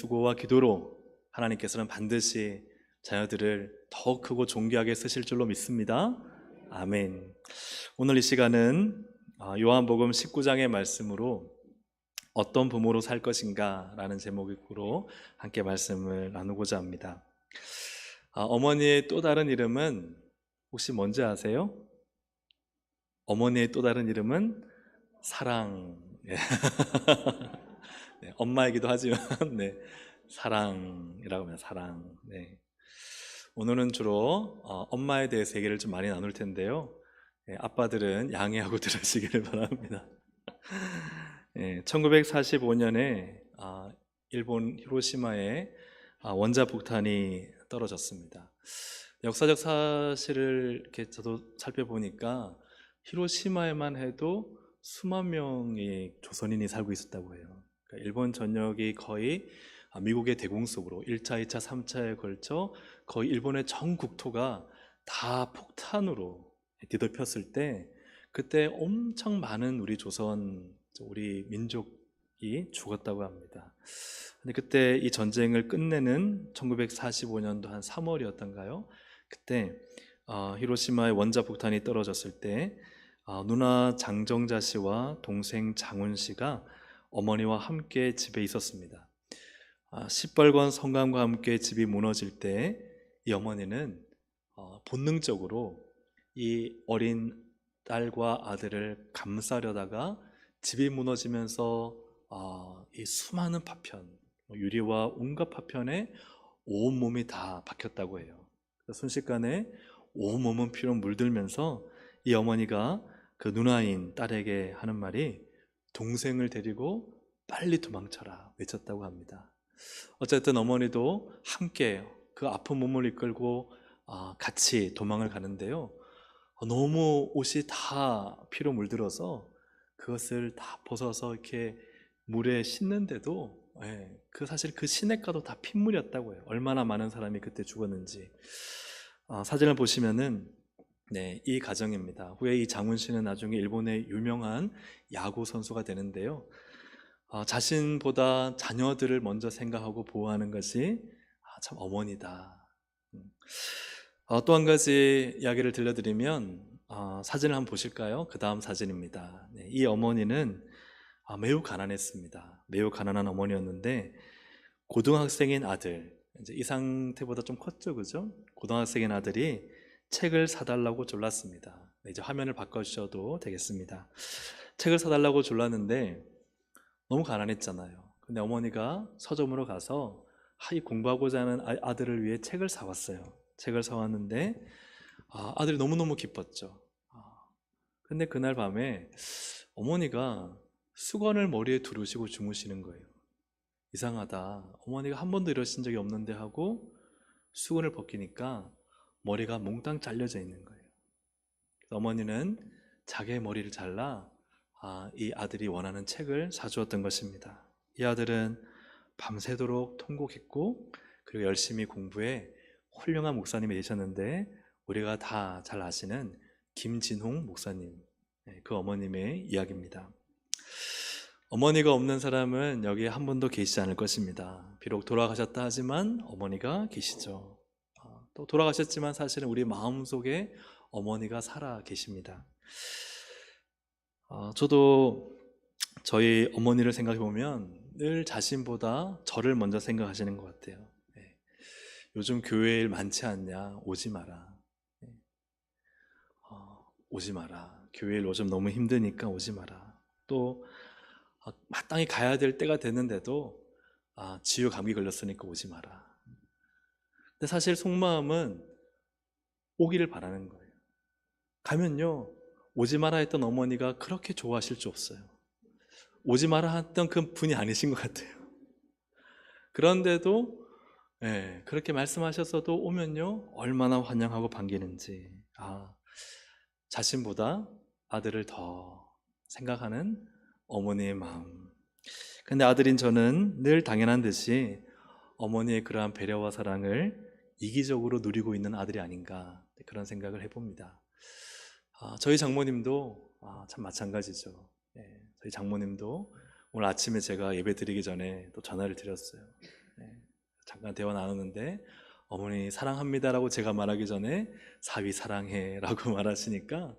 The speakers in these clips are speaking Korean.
수고와 기도로 하나님께서는 반드시 자녀들을 더 크고 존귀하게 쓰실 줄로 믿습니다. 아멘. 오늘 이 시간은 요한복음 19장의 말씀으로 어떤 부모로 살 것인가 라는 제목으로 함께 말씀을 나누고자 합니다. 어머니의 또 다른 이름은 혹시 뭔지 아세요? 어머니의 또 다른 이름은 사랑. 네, 엄마이기도 하지만 네, 사랑이라고 합니다. 사랑. 네. 오늘은 주로 엄마에 대해서 얘기를 좀 많이 나눌 텐데요. 아빠들은 양해하고 들으시기를 바랍니다. 1945년에 일본 히로시마에 원자 폭탄이 떨어졌습니다. 역사적 사실을 이렇게 저도 살펴보니까 히로시마에만 해도 수만 명의 조선인이 살고 있었다고 해요. 그러니까 일본 전역이 거의 미국의 대공습으로 1차, 2차, 3차에 걸쳐 거의 일본의 전 국토가 다 폭탄으로 뒤덮였을 때 그때 엄청 많은 우리 조선, 우리 민족이 죽었다고 합니다. 근데 그때 이 전쟁을 끝내는 1945년도 한 3월이었던가요? 그때 히로시마에 원자 폭탄이 떨어졌을 때 누나 장정자 씨와 동생 장훈 씨가 어머니와 함께 집에 있었습니다. 시뻘건 성감과 함께 집이 무너질 때 이 어머니는 본능적으로 이 어린 딸과 아들을 감싸려다가 집이 무너지면서 이 수많은 파편, 유리와 온갖 파편에 온몸이 다 박혔다고 해요. 순식간에 온몸은 피로 물들면서 이 어머니가 그 누나인 딸에게 하는 말이 동생을 데리고 빨리 도망쳐라 외쳤다고 합니다. 어쨌든 어머니도 함께 그 아픈 몸을 이끌고 같이 도망을 가는데요. 너무 옷이 다 피로 물들어서 그것을 다 벗어서 이렇게 물에 씻는데도 사실 그 시냇가도 다 핏물이었다고 해요. 얼마나 많은 사람이 그때 죽었는지. 사진을 보시면은 이 가정입니다. 후에 이 장훈 씨는 나중에 일본의 유명한 야구 선수가 되는데요. 자신보다 자녀들을 먼저 생각하고 보호하는 것이 참 어머니다. 또 한 가지 이야기를 들려드리면 사진을 한번 보실까요? 그 다음 사진입니다. 이 어머니는 매우 가난했습니다. 매우 가난한 어머니였는데 고등학생인 아들, 이제 이 상태보다 좀 컸죠, 그죠? 고등학생인 아들이 책을 사달라고 졸랐습니다. 이제 화면을 바꿔주셔도 되겠습니다. 책을 사달라고 졸랐는데 너무 가난했잖아요. 근데 어머니가 서점으로 가서 이 공부하고자 하는 아들을 위해 책을 사왔어요. 책을 사왔는데 아들이 너무너무 기뻤죠. 근데 그날 밤에 어머니가 수건을 머리에 두르시고 주무시는 거예요. 이상하다. 어머니가 한 번도 이러신 적이 없는데 하고 수건을 벗기니까 머리가 몽땅 잘려져 있는 거예요. 그래서 어머니는 자기의 머리를 잘라 이 아들이 원하는 책을 사주었던 것입니다. 이 아들은 밤새도록 통곡했고 그리고 열심히 공부해 훌륭한 목사님이 되셨는데 우리가 다 잘 아시는 김진홍 목사님, 그 어머님의 이야기입니다. 어머니가 없는 사람은 여기에 한 분도 계시지 않을 것입니다. 비록 돌아가셨다 하지만 어머니가 계시죠. 또 돌아가셨지만 사실은 우리 마음속에 어머니가 살아 계십니다. 저도 저희 어머니를 생각해 보면 늘 자신보다 저를 먼저 생각하시는 것 같아요. 요즘 교회 일 많지 않냐? 오지 마라. 오지 마라. 교회 일 요즘 너무 힘드니까 오지 마라. 또 마땅히 가야 될 때가 됐는데도 지유 감기 걸렸으니까 오지 마라. 근데 사실 속마음은 오기를 바라는 거예요. 가면요, 오지 마라 했던 어머니가 그렇게 좋아하실 줄 없어요. 오지 마라 했던 그 분이 아니신 것 같아요. 그런데도 그렇게 말씀하셨어도 오면요, 얼마나 환영하고 반기는지. 자신보다 아들을 더 생각하는 어머니의 마음. 근데 아들인 저는 늘 당연한 듯이 어머니의 그러한 배려와 사랑을 이기적으로 누리고 있는 아들이 아닌가, 그런 생각을 해봅니다. 저희 장모님도 참 마찬가지죠. 저희 장모님도 오늘 아침에 제가 예배 드리기 전에 또 전화를 드렸어요. 잠깐 대화 나누는데 어머니 사랑합니다라고 제가 말하기 전에 사위 사랑해라고 말하시니까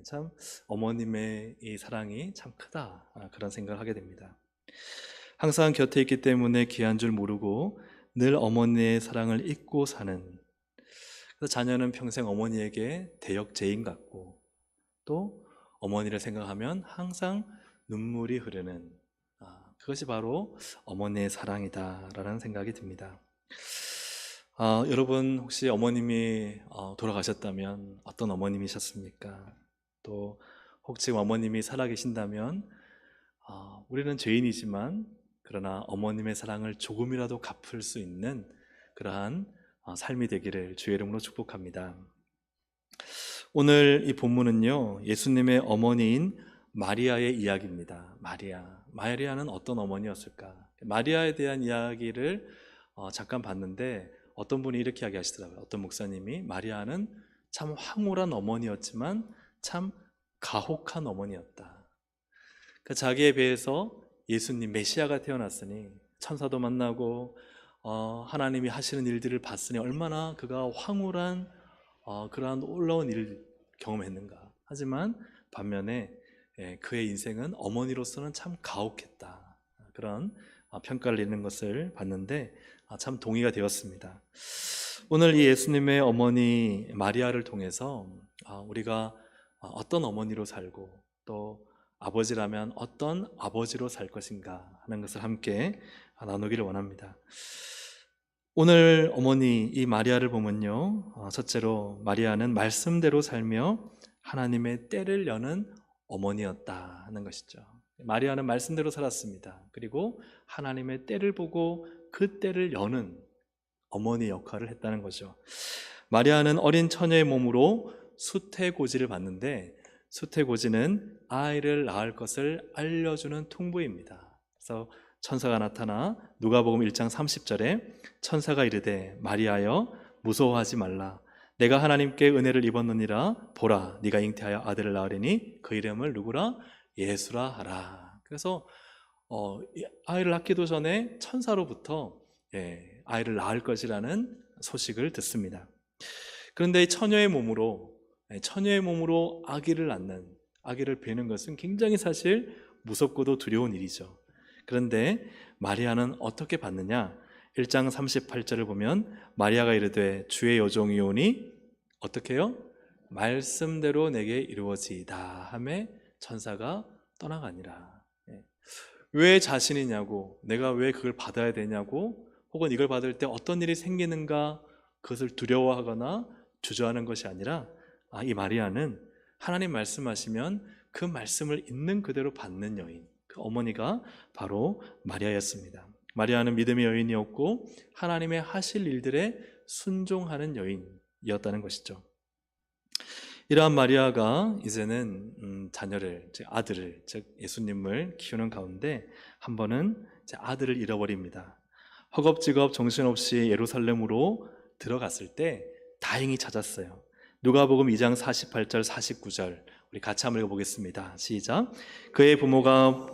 참 어머님의 이 사랑이 참 크다, 그런 생각을 하게 됩니다. 항상 곁에 있기 때문에 귀한 줄 모르고 늘 어머니의 사랑을 잊고 사는, 그래서 자녀는 평생 어머니에게 대역죄인 같고 또 어머니를 생각하면 항상 눈물이 흐르는, 그것이 바로 어머니의 사랑이다라는 생각이 듭니다. 여러분 혹시 어머님이 돌아가셨다면 어떤 어머님이셨습니까? 또 혹시 어머님이 살아계신다면 우리는 죄인이지만 그러나 어머님의 사랑을 조금이라도 갚을 수 있는 그러한 삶이 되기를 주의 이름으로 축복합니다. 오늘 이 본문은요, 예수님의 어머니인 마리아의 이야기입니다. 마리아는 어떤 어머니였을까? 마리아에 대한 이야기를 잠깐 봤는데 어떤 분이 이렇게 이야기하시더라고요. 어떤 목사님이 마리아는 참 황홀한 어머니였지만 참 가혹한 어머니였다. 그 자기에 비해서 예수님 메시아가 태어났으니 천사도 만나고 하나님이 하시는 일들을 봤으니 얼마나 그가 황홀한 그러한 놀라운 일을 경험했는가. 하지만 반면에 그의 인생은 어머니로서는 참 가혹했다, 그런 평가를 내는 것을 봤는데 참 동의가 되었습니다. 오늘 이 예수님의 어머니 마리아를 통해서 우리가 어떤 어머니로 살고 또 아버지라면 어떤 아버지로 살 것인가 하는 것을 함께 나누기를 원합니다. 오늘 어머니 이 마리아를 보면요, 첫째로 마리아는 말씀대로 살며 하나님의 때를 여는 어머니였다 하는 것이죠. 마리아는 말씀대로 살았습니다. 그리고 하나님의 때를 보고 그 때를 여는 어머니 역할을 했다는 거죠. 마리아는 어린 처녀의 몸으로 수태고지를 받는데, 수태고지는 아이를 낳을 것을 알려주는 통보입니다. 그래서 천사가 나타나 누가복음 1장 30절에 천사가 이르되 마리아여 무서워하지 말라, 내가 하나님께 은혜를 입었느니라. 보라, 네가 잉태하여 아들을 낳으리니 그 이름을 누구라? 예수라 하라. 그래서 아이를 낳기도 전에 천사로부터 아이를 낳을 것이라는 소식을 듣습니다. 그런데 이 처녀의 몸으로 아기를 낳는, 아기를 베는 것은 굉장히 사실 무섭고도 두려운 일이죠. 그런데 마리아는 어떻게 받느냐? 1장 38절을 보면 마리아가 이르되 주의 여종이오니 어떻게 해요? 말씀대로 내게 이루어지이다 하매 천사가 떠나가니라. 왜 자신이냐고, 내가 왜 그걸 받아야 되냐고, 혹은 이걸 받을 때 어떤 일이 생기는가, 그것을 두려워하거나 주저하는 것이 아니라 이 마리아는 하나님 말씀하시면 그 말씀을 있는 그대로 받는 여인, 그 어머니가 바로 마리아였습니다. 마리아는 믿음의 여인이었고 하나님의 하실 일들에 순종하는 여인이었다는 것이죠. 이러한 마리아가 이제는 자녀를, 즉 아들을, 즉 예수님을 키우는 가운데 한 번은 아들을 잃어버립니다. 허겁지겁 정신없이 예루살렘으로 들어갔을 때 다행히 찾았어요. 누가복음 2장 48절 49절 우리 같이 한번 읽어보겠습니다. 시작. 그의 부모가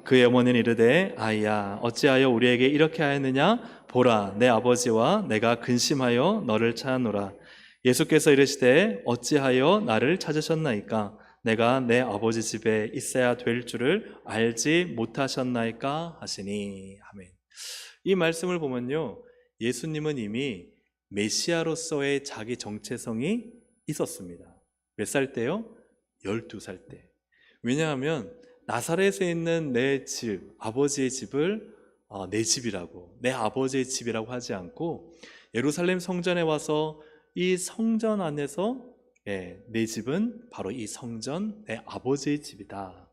그의 어머니는 이르되 아이야 어찌하여 우리에게 이렇게 하였느냐? 보라 내 아버지와 내가 근심하여 너를 찾았노라. 예수께서 이르시되 어찌하여 나를 찾으셨나이까? 내가 내 아버지 집에 있어야 될 줄을 알지 못하셨나이까? 하시니. 아멘. 이 말씀을 보면요, 예수님은 이미 메시아로서의 자기 정체성이 있었습니다. 몇 살 때요? 12살 때. 왜냐하면 나사렛에 있는 내 집, 아버지의 집을 내 집이라고, 내 아버지의 집이라고 하지 않고 예루살렘 성전에 와서 이 성전 안에서 내 집은 바로 이 성전, 내 아버지의 집이다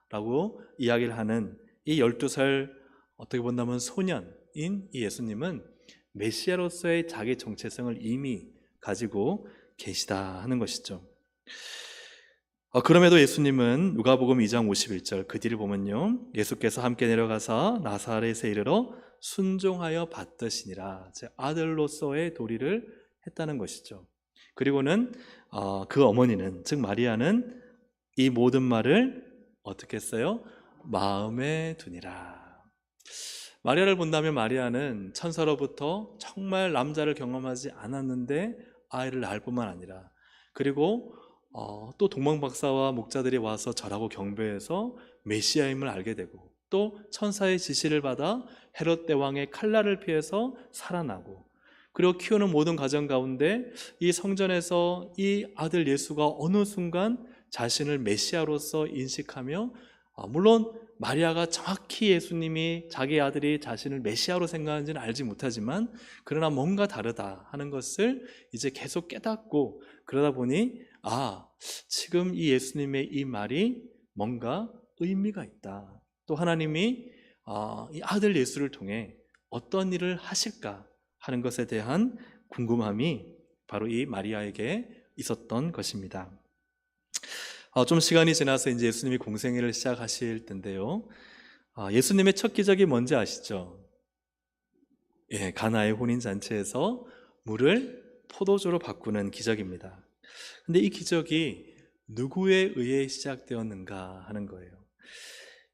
라고 이야기를 하는 이 12살 어떻게 본다면 소년인 이 예수님은 메시아로서의 자기 정체성을 이미 가지고 계시다 하는 것이죠. 그럼에도 예수님은 누가복음 2장 51절 그 뒤를 보면요, 예수께서 함께 내려가사 나사렛에 이르러 순종하여 받드시니라. 제 아들로서의 도리를 했다는 것이죠. 그리고는 그 어머니는, 즉 마리아는 이 모든 말을 어떻게 했어요? 마음에 두니라. 마리아를 본다면 마리아는 천사로부터 정말 남자를 경험하지 않았는데 아이를 낳을 뿐만 아니라, 그리고 또 동방박사와 목자들이 와서 절하고 경배해서 메시아임을 알게 되고, 또 천사의 지시를 받아 헤롯 대왕의 칼날을 피해서 살아나고, 그리고 키우는 모든 가정 가운데 이 성전에서 이 아들 예수가 어느 순간 자신을 메시아로서 인식하며, 물론 마리아가 정확히 예수님이 자기 아들이 자신을 메시아로 생각하는지는 알지 못하지만, 그러나 뭔가 다르다 하는 것을 이제 계속 깨닫고, 그러다 보니 지금 이 예수님의 이 말이 뭔가 의미가 있다. 또 하나님이 이 아들 예수를 통해 어떤 일을 하실까 하는 것에 대한 궁금함이 바로 이 마리아에게 있었던 것입니다. 좀 시간이 지나서 이제 예수님이 공생애를 시작하실 텐데요. 예수님의 첫 기적이 뭔지 아시죠? 예, 가나의 혼인잔치에서 물을 포도주로 바꾸는 기적입니다. 근데 이 기적이 누구에 의해 시작되었는가 하는 거예요.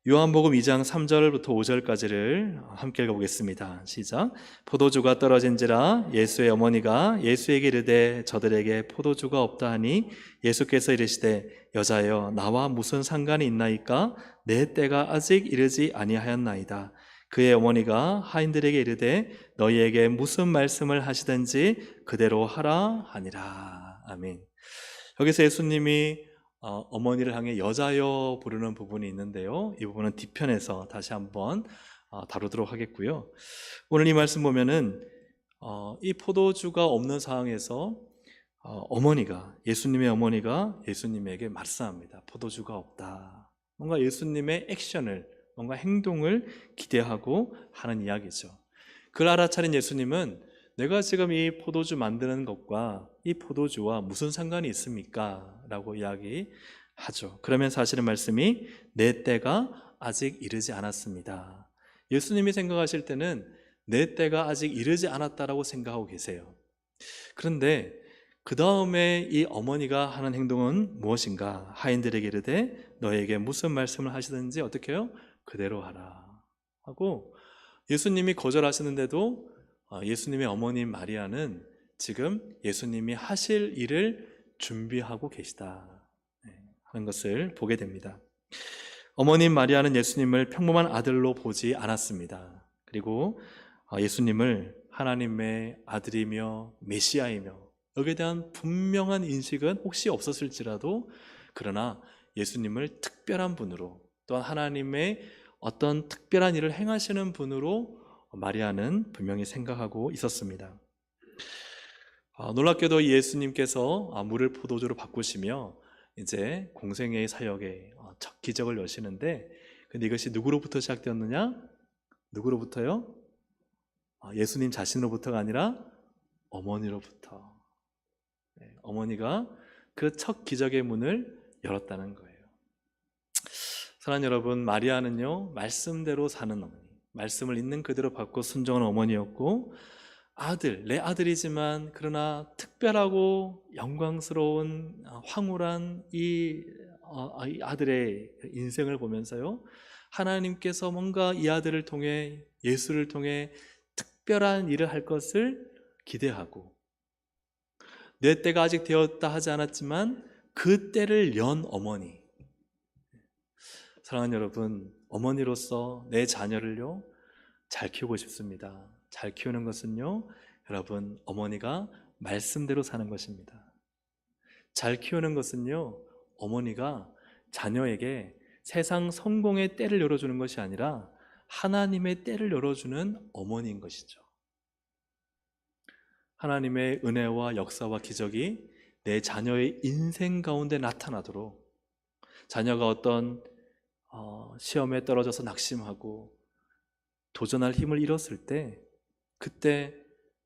요한복음 2장 3절부터 5절까지를 함께 읽어보겠습니다. 시작. 포도주가 떨어진지라 예수의 어머니가 예수에게 이르되 저들에게 포도주가 없다 하니 예수께서 이르시되 여자여 나와 무슨 상관이 있나이까? 내 때가 아직 이르지 아니하였나이다. 그의 어머니가 하인들에게 이르되 너희에게 무슨 말씀을 하시든지 그대로 하라 하니라. 아멘. 여기서 예수님이 어머니를 향해 여자여 부르는 부분이 있는데요. 이 부분은 뒤편에서 다시 한번 다루도록 하겠고요. 오늘 이 말씀 보면은 이 포도주가 없는 상황에서 예수님의 어머니가 예수님에게 말씀합니다. 포도주가 없다. 뭔가 예수님의 액션을, 뭔가 행동을 기대하고 하는 이야기죠. 그걸 알아차린 예수님은 내가 지금 이 포도주 만드는 것과 이 포도주와 무슨 상관이 있습니까? 라고 이야기하죠. 그러면 사실은 말씀이 내 때가 아직 이르지 않았습니다. 예수님이 생각하실 때는 내 때가 아직 이르지 않았다라고 생각하고 계세요. 그런데 그 다음에 이 어머니가 하는 행동은 무엇인가? 하인들에게 이르되 너에게 무슨 말씀을 하시든지 어떻게 해요? 그대로 하라 하고, 예수님이 거절하시는데도 예수님의 어머님 마리아는 지금 예수님이 하실 일을 준비하고 계시다 하는 것을 보게 됩니다. 어머님 마리아는 예수님을 평범한 아들로 보지 않았습니다. 그리고 예수님을 하나님의 아들이며 메시아이며 여기에 대한 분명한 인식은 혹시 없었을지라도, 그러나 예수님을 특별한 분으로, 또한 하나님의 어떤 특별한 일을 행하시는 분으로 마리아는 분명히 생각하고 있었습니다. 놀랍게도 예수님께서 물을 포도주로 바꾸시며 이제 공생애의 사역의 첫 기적을 여시는데, 근데 이것이 누구로부터 시작되었느냐? 누구로부터요? 예수님 자신으로부터가 아니라 어머니로부터. 어머니가 그 첫 기적의 문을 열었다는 거예요. 사랑하는 여러분, 마리아는요 말씀대로 사는 어머니, 말씀을 있는 그대로 받고 순종하는 어머니였고, 내 아들이지만 그러나 특별하고 영광스러운 황홀한 이 아들의 인생을 보면서요, 하나님께서 뭔가 이 아들을 통해, 예수를 통해 특별한 일을 할 것을 기대하고, 내 때가 아직 되었다 하지 않았지만 그 때를 연 어머니. 사랑하는 여러분, 어머니로서 내 자녀를요 잘 키우고 싶습니다. 잘 키우는 것은요, 여러분, 어머니가 말씀대로 사는 것입니다. 잘 키우는 것은요, 어머니가 자녀에게 세상 성공의 때를 열어주는 것이 아니라 하나님의 때를 열어주는 어머니인 것이죠. 하나님의 은혜와 역사와 기적이 내 자녀의 인생 가운데 나타나도록, 자녀가 어떤 시험에 떨어져서 낙심하고 도전할 힘을 잃었을 때, 그때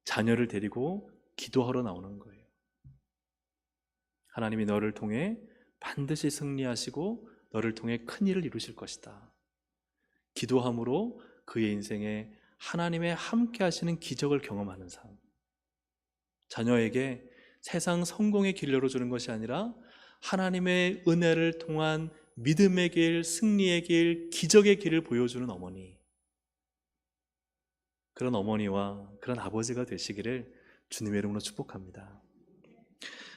자녀를 데리고 기도하러 나오는 거예요. 하나님이 너를 통해 반드시 승리하시고 너를 통해 큰 일을 이루실 것이다. 기도함으로 그의 인생에 하나님의 함께 하시는 기적을 경험하는 삶. 자녀에게 세상 성공의 길을 열어주는 것이 아니라 하나님의 은혜를 통한 믿음의 길, 승리의 길, 기적의 길을 보여주는 어머니. 그런 어머니와 그런 아버지가 되시기를 주님의 이름으로 축복합니다.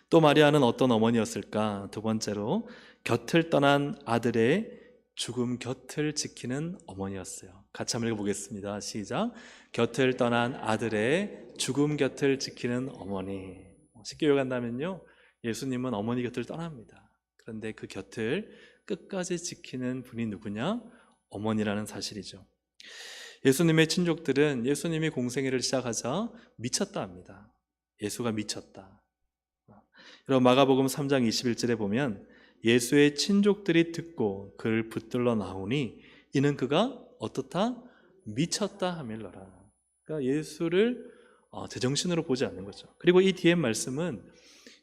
또 마리아는 어떤 어머니였을까? 두 번째로 곁을 떠난 아들의 죽음 곁을 지키는 어머니였어요. 같이 한번 읽어보겠습니다. 시작. 곁을 떠난 아들의 죽음 곁을 지키는 어머니. 쉽게 요약한다면요, 예수님은 어머니 곁을 떠납니다. 그런데 그 곁을 끝까지 지키는 분이 누구냐? 어머니라는 사실이죠. 예수님의 친족들은 예수님이 공생애를 시작하자 미쳤다 합니다. 예수가 미쳤다. 여러분, 마가복음 3장 21절에 보면 예수의 친족들이 듣고 그를 붙들러 나오니 이는 그가 어떻다? 미쳤다 하밀러라. 그러니까 예수를 제정신으로 보지 않는 거죠. 그리고 이 뒤에 말씀은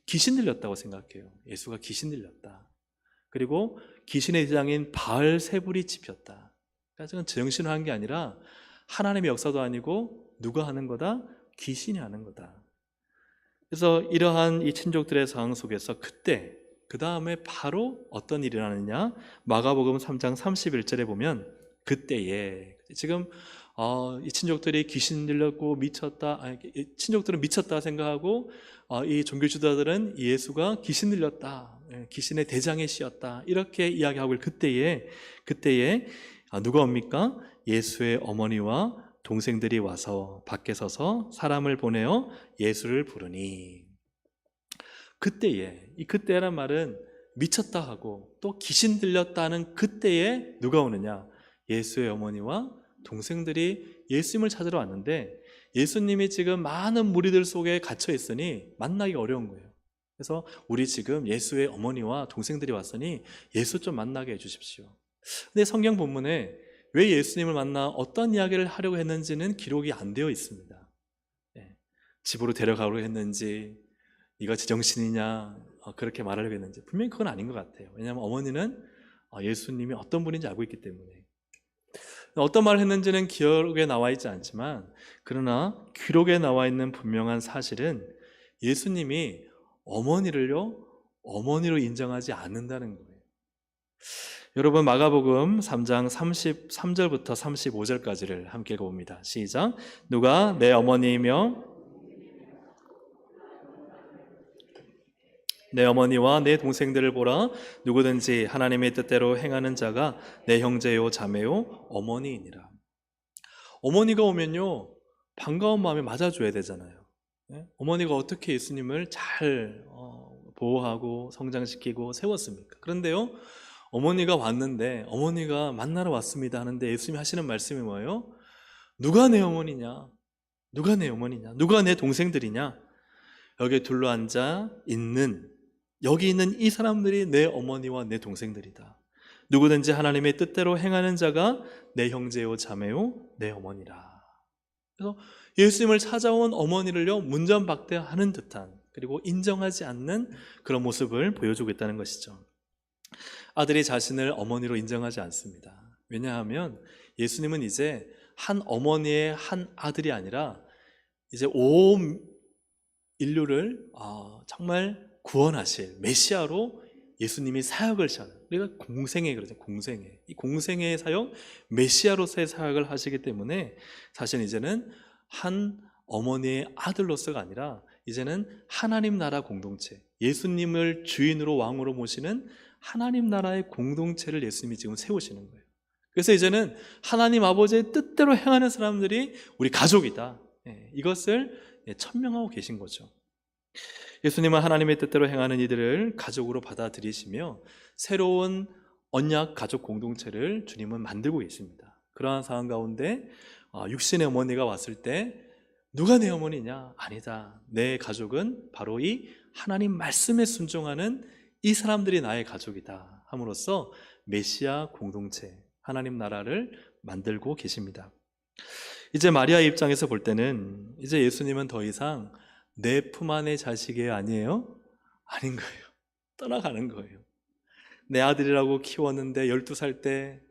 귀신 들렸다고 생각해요. 예수가 귀신 들렸다. 그리고 귀신의 대장인 바알세불이 짚였다. 그러니까 지금 제정신을 한 게 아니라 하나님의 역사도 아니고 누가 하는 거다? 귀신이 하는 거다. 그래서 이러한 이 친족들의 상황 속에서 그때 그 다음에 바로 어떤 일이 일어나느냐? 마가복음 3장 31절에 보면 그때에 지금 이 친족들이 귀신 들렸고 미쳤다, 친족들은 미쳤다 생각하고 이 종교 지도자들은 예수가 귀신 들렸다, 귀신의 대장에 씌었다 이렇게 이야기하고 그때에 누가 옵니까? 예수의 어머니와 동생들이 와서 밖에 서서 사람을 보내어 예수를 부르니 그때에, 이 그때란 말은 미쳤다 하고 또 귀신 들렸다는 그때에 누가 오느냐? 예수의 어머니와 동생들이 예수님을 찾으러 왔는데 예수님이 지금 많은 무리들 속에 갇혀 있으니 만나기 어려운 거예요. 그래서 우리 지금 예수의 어머니와 동생들이 왔으니 예수 좀 만나게 해주십시오. 근데 성경 본문에 왜 예수님을 만나 어떤 이야기를 하려고 했는지는 기록이 안 되어 있습니다. 집으로 데려가려고 했는지, 네가 제정신이냐 그렇게 말하려고 했는지 분명히 그건 아닌 것 같아요. 왜냐하면 어머니는 예수님이 어떤 분인지 알고 있기 때문에. 어떤 말을 했는지는 기록에 나와 있지 않지만 그러나 기록에 나와 있는 분명한 사실은 예수님이 어머니로 인정하지 않는다는 거예요. 여러분, 마가복음 3장 33절부터 35절까지를 함께 읽어봅니다. 시작. 누가 내 어머니이며 내 어머니와 내 동생들을 보라. 누구든지 하나님의 뜻대로 행하는 자가 내 형제요 자매요 어머니이니라. 어머니가 오면요 반가운 마음에 맞아줘야 되잖아요. 어머니가 어떻게 예수님을 잘 보호하고 성장시키고 세웠습니까? 그런데요, 어머니가 왔는데 어머니가 만나러 왔습니다 하는데 예수님이 하시는 말씀이 뭐예요? 누가 내 어머니냐? 누가 내 어머니냐? 누가 내 동생들이냐? 여기에 둘러앉아 있는 여기 있는 이 사람들이 내 어머니와 내 동생들이다. 누구든지 하나님의 뜻대로 행하는 자가 내 형제요 자매요 내 어머니라. 그래서 예수님을 찾아온 어머니를요 문전박대하는 듯한, 그리고 인정하지 않는 그런 모습을 보여주고 있다는 것이죠. 아들이 자신을 어머니로 인정하지 않습니다. 왜냐하면 예수님은 이제 한 어머니의 한 아들이 아니라 이제 온 인류를 정말 구원하실 메시아로 예수님이 사역을 시작하는, 우리가 공생애 그러죠. 공생애. 이 공생애의 사역, 메시아로서의 사역을 하시기 때문에 사실 이제는 한 어머니의 아들로서가 아니라 이제는 하나님 나라 공동체, 예수님을 주인으로 왕으로 모시는 하나님 나라의 공동체를 예수님이 지금 세우시는 거예요. 그래서 이제는 하나님 아버지의 뜻대로 행하는 사람들이 우리 가족이다. 이것을 천명하고 계신 거죠. 예수님은 하나님의 뜻대로 행하는 이들을 가족으로 받아들이시며 새로운 언약 가족 공동체를 주님은 만들고 계십니다. 그러한 상황 가운데 육신의 어머니가 왔을 때 누가 내 어머니냐? 아니다. 내 가족은 바로 이 하나님 말씀에 순종하는 이 사람들이 나의 가족이다 함으로써 메시아 공동체, 하나님 나라를 만들고 계십니다. 이제 마리아의 입장에서 볼 때는 이제 예수님은 더 이상 내 품 안의 자식이 아니에요? 아닌 거예요. 떠나가는 거예요. 내 아들이라고 키웠는데 12살 때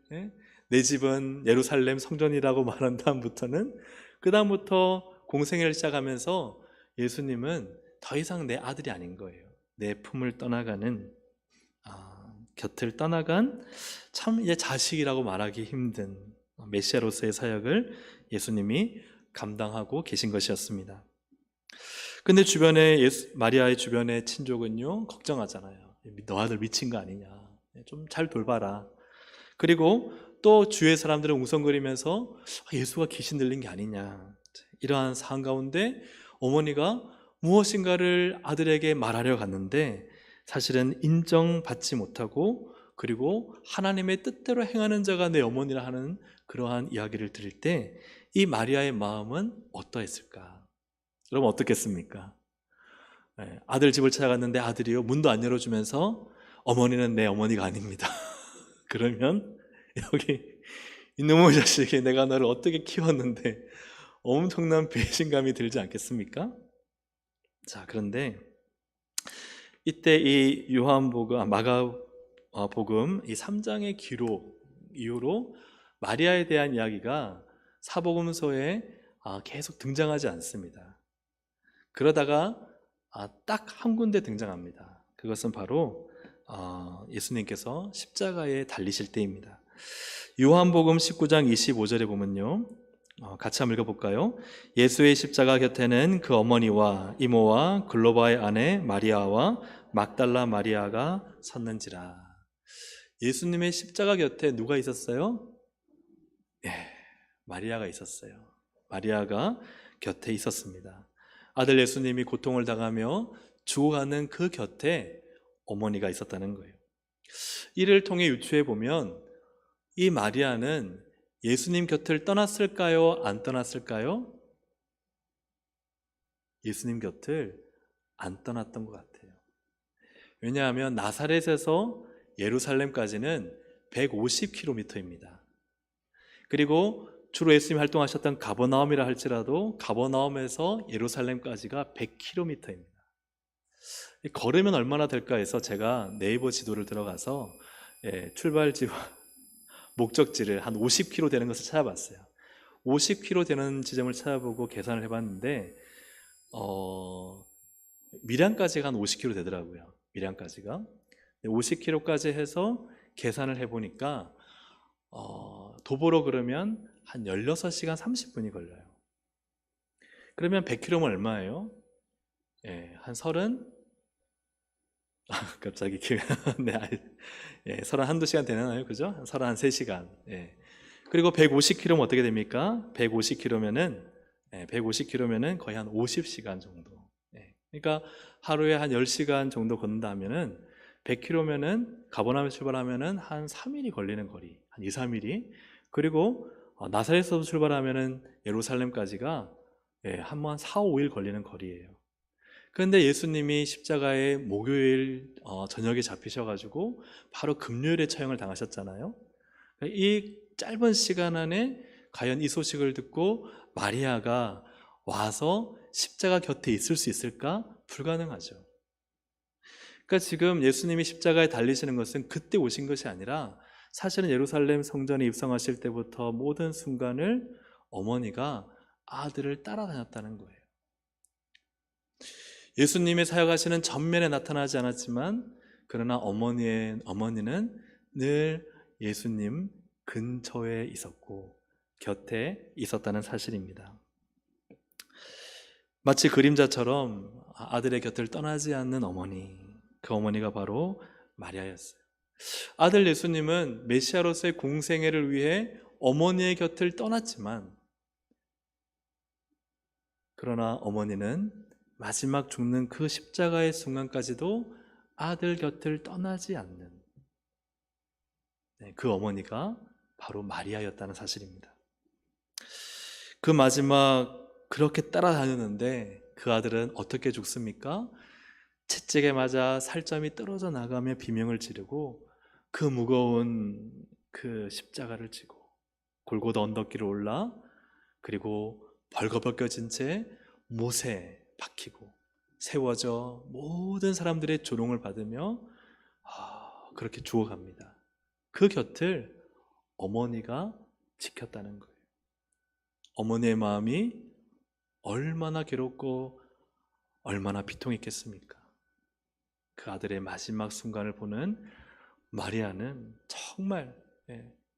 내 집은 예루살렘 성전이라고 말한 다음부터는, 그 다음부터 공생애를 시작하면서 예수님은 더 이상 내 아들이 아닌 거예요. 내 품을 떠나가는, 곁을 떠나간 참 이제 자식이라고 말하기 힘든 메시아로서의 사역을 예수님이 감당하고 계신 것이었습니다. 근데 주변에 마리아의 주변의 친족은요, 걱정하잖아요. 너 아들 미친 거 아니냐, 좀 잘 돌봐라. 그리고 또 주위의 사람들은 웅성거리면서 예수가 귀신 들린 게 아니냐, 이러한 상황 가운데 어머니가 무엇인가를 아들에게 말하려 갔는데 사실은 인정받지 못하고, 그리고 하나님의 뜻대로 행하는 자가 내 어머니라 하는 그러한 이야기를 들을 때 이 마리아의 마음은 어떠했을까? 여러분 어떻겠습니까? 아들 집을 찾아갔는데 아들이요, 문도 안 열어주면서 어머니는 내 어머니가 아닙니다. 그러면 여기 이놈의 자식이 내가 너를 어떻게 키웠는데 엄청난 배신감이 들지 않겠습니까? 자, 그런데 이때 이 마가복음 이 3장의 기록 이후로 마리아에 대한 이야기가 사복음서에 계속 등장하지 않습니다. 그러다가 딱 한 군데 등장합니다. 그것은 바로 예수님께서 십자가에 달리실 때입니다. 요한복음 19장 25절에 보면요, 같이 한번 읽어볼까요? 예수의 십자가 곁에는 그 어머니와 이모와 글로바의 아내 마리아와 막달라 마리아가 섰는지라. 예수님의 십자가 곁에 누가 있었어요? 마리아가 있었어요. 마리아가 곁에 있었습니다. 아들 예수님이 고통을 당하며 죽어가는 그 곁에 어머니가 있었다는 거예요. 이를 통해 유추해 보면 이 마리아는 예수님 곁을 떠났을까요? 안 떠났을까요? 예수님 곁을 안 떠났던 것 같아요. 왜냐하면 나사렛에서 예루살렘까지는 150km입니다. 그리고 주로 예수님이 활동하셨던 가버나움이라 할지라도 가버나움에서 예루살렘까지가 100km입니다. 걸으면 얼마나 될까 해서 제가 네이버 지도를 들어가서 출발지와 목적지를 한 50km 되는 것을 찾아봤어요. 50km 되는 지점을 찾아보고 계산을 해봤는데 밀양까지가 한 50km 되더라고요. 밀양까지가 50km까지 해서 계산을 해보니까 도보로 그러면 한 16시간 30분이 걸려요. 그러면 100km면 얼마예요? 한 30? 갑자기 네, 31~2시간 되나요? 그죠? 33시간. 그리고 150km면 어떻게 됩니까? 150km면은 거의 한 50시간 정도. 그러니까 하루에 한 10시간 정도 걷는다면은 100km면은 가버나움에서 출발하면은 한 3일이 걸리는 거리. 한 2, 3일이. 그리고 나사렛에서 출발하면은 예루살렘까지가 한 4, 5일 걸리는 거리예요. 그런데 예수님이 십자가에 목요일 저녁에 잡히셔가지고 바로 금요일에 처형을 당하셨잖아요. 이 짧은 시간 안에 과연 이 소식을 듣고 마리아가 와서 십자가 곁에 있을 수 있을까? 불가능하죠. 그러니까 지금 예수님이 십자가에 달리시는 것은 그때 오신 것이 아니라 사실은 예루살렘 성전에 입성하실 때부터 모든 순간을 어머니가 아들을 따라다녔다는 거예요. 예수님의 사역하시는 전면에 나타나지 않았지만 그러나 어머니는 늘 예수님 근처에 있었고 곁에 있었다는 사실입니다. 마치 그림자처럼 아들의 곁을 떠나지 않는 어머니, 그 어머니가 바로 마리아였어요. 아들 예수님은 메시아로서의 공생애를 위해 어머니의 곁을 떠났지만 그러나 어머니는 마지막 죽는 그 십자가의 순간까지도 아들 곁을 떠나지 않는 그 어머니가 바로 마리아였다는 사실입니다. 그 마지막 그렇게 따라다녔는데 그 아들은 어떻게 죽습니까? 채찍에 맞아 살점이 떨어져 나가며 비명을 지르고 그 무거운 그 십자가를 지고 골고다 언덕길을 올라 그리고 벌거벗겨진 채 못에 박히고 세워져 모든 사람들의 조롱을 받으며 그렇게 죽어갑니다. 그 곁을 어머니가 지켰다는 거예요. 어머니의 마음이 얼마나 괴롭고 얼마나 비통했겠습니까? 그 아들의 마지막 순간을 보는 마리아는 정말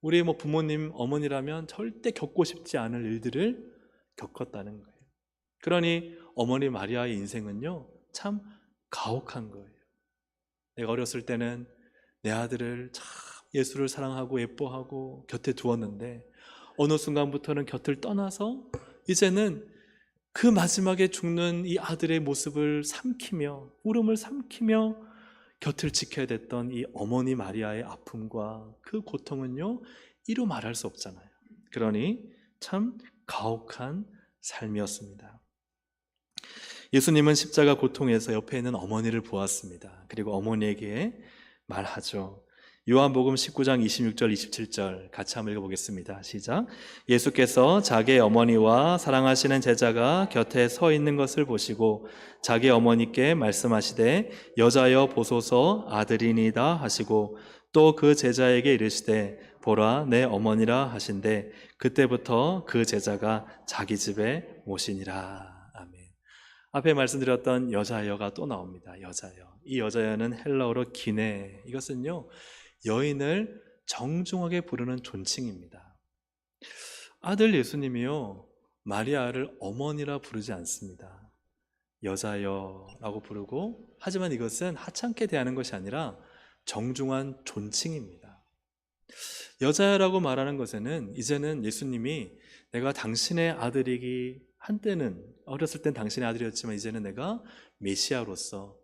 우리의 부모님, 어머니라면 절대 겪고 싶지 않을 일들을 겪었다는 거예요. 그러니 어머니 마리아의 인생은요, 참 가혹한 거예요. 내가 어렸을 때는 내 아들을 참 예수를 사랑하고 예뻐하고 곁에 두었는데 어느 순간부터는 곁을 떠나서 이제는 그 마지막에 죽는 이 아들의 모습을 삼키며 울음을 삼키며 곁을 지켜야 됐던 이 어머니 마리아의 아픔과 그 고통은요, 이루 말할 수 없잖아요. 그러니 참 가혹한 삶이었습니다. 예수님은 십자가 고통에서 옆에 있는 어머니를 보았습니다. 그리고 어머니에게 말하죠. 요한복음 19장 26절 27절 같이 한번 읽어보겠습니다. 시작. 예수께서 자기의 어머니와 사랑하시는 제자가 곁에 서 있는 것을 보시고 자기 어머니께 말씀하시되 여자여 보소서 아들이니이다 하시고 또 그 제자에게 이르시되 보라 내 어머니라 하신대 그때부터 그 제자가 자기 집에 모시니라. 아멘. 앞에 말씀드렸던 여자여가 또 나옵니다. 여자여. 이 여자여는 헬라어로 기네. 이것은요, 여인을 정중하게 부르는 존칭입니다. 아들 예수님이요, 마리아를 어머니라 부르지 않습니다. 여자여라고 부르고, 하지만 이것은 하찮게 대하는 것이 아니라 정중한 존칭입니다. 여자여라고 말하는 것에는 이제는 예수님이 내가 당신의 아들이기, 한때는 어렸을 땐 당신의 아들이었지만 이제는 내가 메시아로서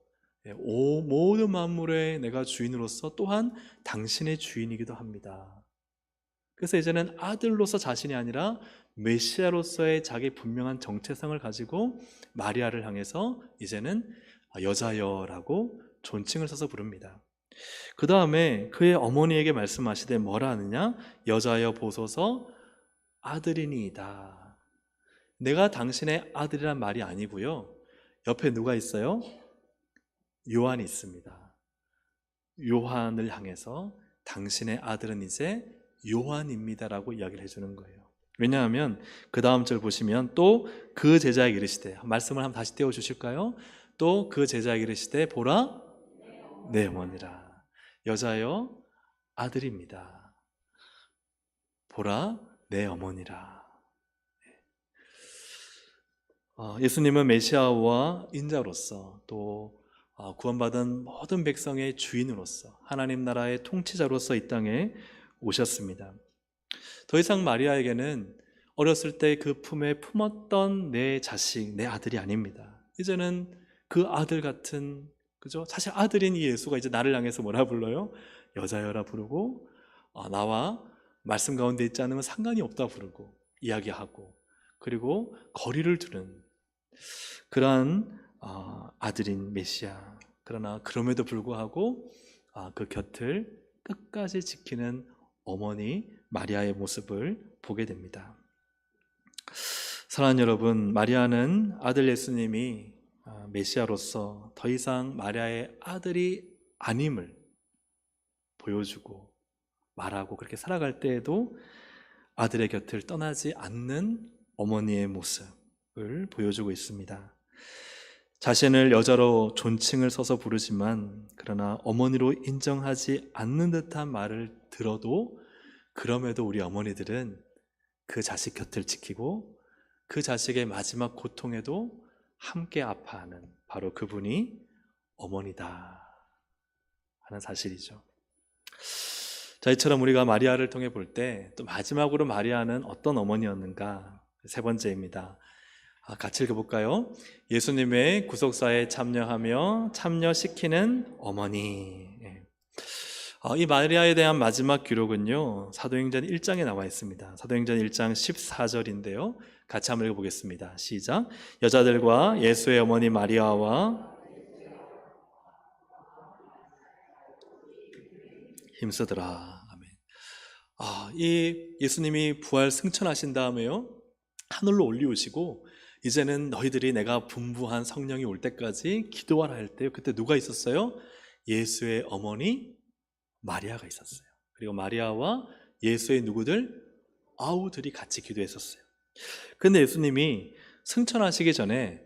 모든 만물의 내가 주인으로서 또한 당신의 주인이기도 합니다. 그래서 이제는 아들로서 자신이 아니라 메시아로서의 자기 분명한 정체성을 가지고 마리아를 향해서 이제는 여자여라고 존칭을 써서 부릅니다. 그 다음에 그의 어머니에게 말씀하시되 뭐라 하느냐? 여자여 보소서 아들이니이다. 내가 당신의 아들이란 말이 아니고요, 옆에 누가 있어요? 요한이 있습니다. 요한을 향해서 당신의 아들은 이제 요한입니다라고 이야기를 해주는 거예요. 왜냐하면 그 다음 절 보시면 또 그 제자에게 이르시되, 말씀을 한번 다시 떼어주실까요? 또 그 제자에게 이르시되 보라 내 어머니라. 여자여 아들입니다. 보라 내 어머니라. 예수님은 메시아와 인자로서 또 구원받은 모든 백성의 주인으로서 하나님 나라의 통치자로서 이 땅에 오셨습니다. 더 이상 마리아에게는 어렸을 때 그 품에 품었던 내 자식, 내 아들이 아닙니다. 이제는 그 아들 같은, 그죠? 사실 아들인 이 예수가 이제 나를 향해서 뭐라 불러요? 여자여라 부르고, 나와 말씀 가운데 있지 않으면 상관이 없다 부르고 이야기하고, 그리고 거리를 두는 그러한 아들인 메시아. 그러나 그럼에도 불구하고 그 곁을 끝까지 지키는 어머니 마리아의 모습을 보게 됩니다. 사랑하는 여러분, 마리아는 아들 예수님이 메시아로서 더 이상 마리아의 아들이 아님을 보여주고 말하고 그렇게 살아갈 때에도 아들의 곁을 떠나지 않는 어머니의 모습을 보여주고 있습니다. 자신을 여자로 존칭을 써서 부르지만 그러나 어머니로 인정하지 않는 듯한 말을 들어도 그럼에도 우리 어머니들은 그 자식 곁을 지키고 그 자식의 마지막 고통에도 함께 아파하는 바로 그분이 어머니다 하는 사실이죠. 자, 이처럼 우리가 마리아를 통해 볼 때 또 마지막으로 마리아는 어떤 어머니였는가? 세 번째입니다. 같이 읽어볼까요? 예수님의 구속사에 참여하며 참여시키는 어머니. 이 마리아에 대한 마지막 기록은요, 사도행전 1장에 나와 있습니다. 사도행전 1장 14절인데요 같이 한번 읽어보겠습니다. 시작. 여자들과 예수의 어머니 마리아와 힘쓰더라. 아멘. 이 예수님이 부활 승천하신 다음에요, 하늘로 올리우시고 이제는 너희들이 내가 분부한 성령이 올 때까지 기도하라 할 때 그때 누가 있었어요? 예수의 어머니 마리아가 있었어요. 그리고 마리아와 예수의 누구들? 아우들이 같이 기도했었어요. 근데 예수님이 승천하시기 전에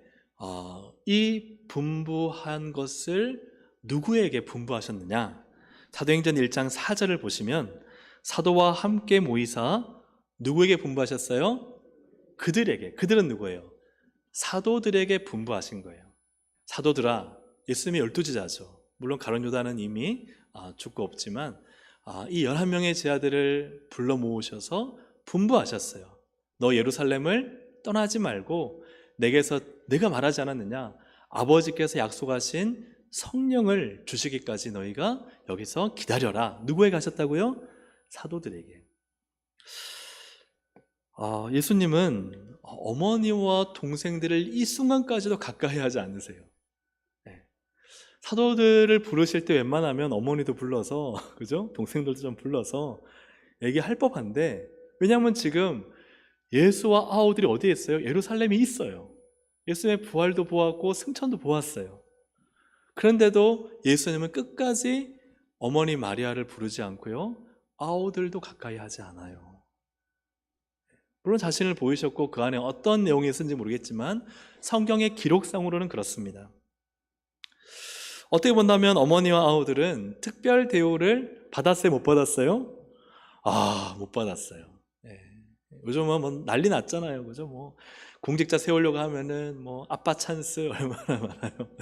이 분부한 것을 누구에게 분부하셨느냐? 사도행전 1장 4절을 보시면 사도와 함께 모이사 누구에게 분부하셨어요? 그들은 누구예요? 사도들에게 분부하신 거예요. 사도들아, 예수님이 12제자죠. 물론 가룟 유다는 이미 죽고 없지만 이 11명의 제자들을 불러 모으셔서 분부하셨어요. 너 예루살렘을 떠나지 말고 내가 말하지 않았느냐? 아버지께서 약속하신 성령을 주시기까지 너희가 여기서 기다려라. 누구에게 하셨다고요? 사도들에게. 예수님은 어머니와 동생들을 이 순간까지도 가까이 하지 않으세요. 사도들을 부르실 때 웬만하면 어머니도 불러서, 그죠? 동생들도 좀 불러서 얘기할 법한데, 왜냐하면 지금 예수와 아우들이 어디에 있어요? 예루살렘에 있어요. 예수님의 부활도 보았고 승천도 보았어요. 그런데도 예수님은 끝까지 어머니 마리아를 부르지 않고요, 아우들도 가까이 하지 않아요. 물론 자신을 보이셨고 그 안에 어떤 내용이 있는지 모르겠지만 성경의 기록상으로는 그렇습니다. 어떻게 본다면 어머니와 아우들은 특별 대우를 받았어요? 못 받았어요? 못 받았어요. 요즘은 뭐 난리 났잖아요. 그죠? 뭐 공직자 세우려고 하면은 뭐 아빠 찬스 얼마나 많아요.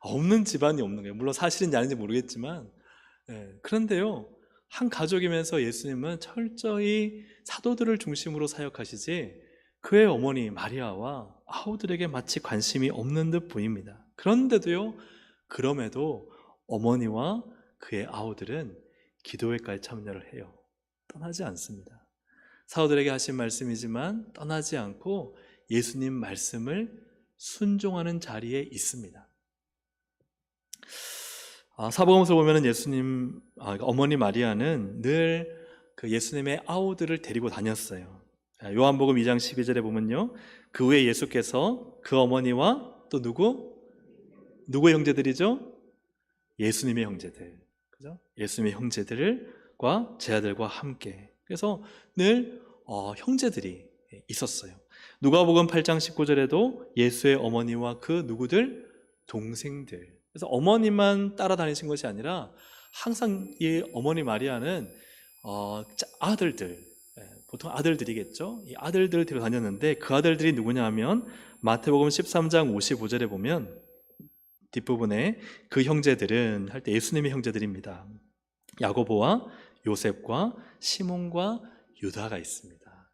없는 집안이 없는 거예요. 물론 사실인지 아닌지 모르겠지만, 그런데요, 한 가족이면서 예수님은 철저히 사도들을 중심으로 사역하시지 그의 어머니 마리아와 아우들에게 마치 관심이 없는 듯 보입니다. 그럼에도 어머니와 그의 아우들은 기도회까지 참여를 해요. 떠나지 않습니다. 사도들에게 하신 말씀이지만 떠나지 않고 예수님 말씀을 순종하는 자리에 있습니다. 사복음서 보면은 어머니 마리아는 늘 그 예수님의 아우들을 데리고 다녔어요. 요한복음 2장 12절에 보면요, 그 후에 예수께서 그 어머니와 또 누구의 형제들이죠? 예수님의 형제들, 그죠? 예수님의 형제들과 제자들과 함께. 그래서 늘 형제들이 있었어요. 누가복음 8장 19절에도 예수의 어머니와 그 누구들? 동생들. 그래서 어머니만 따라다니신 것이 아니라 항상 이 어머니 마리아는 아들들, 보통 아들들이겠죠? 이 아들들을 데리고 다녔는데 그 아들들이 누구냐 하면 마태복음 13장 55절에 보면 뒷부분에 그 형제들은 할 때 예수님의 형제들입니다. 야고보와 요셉과 시몬과 유다가 있습니다.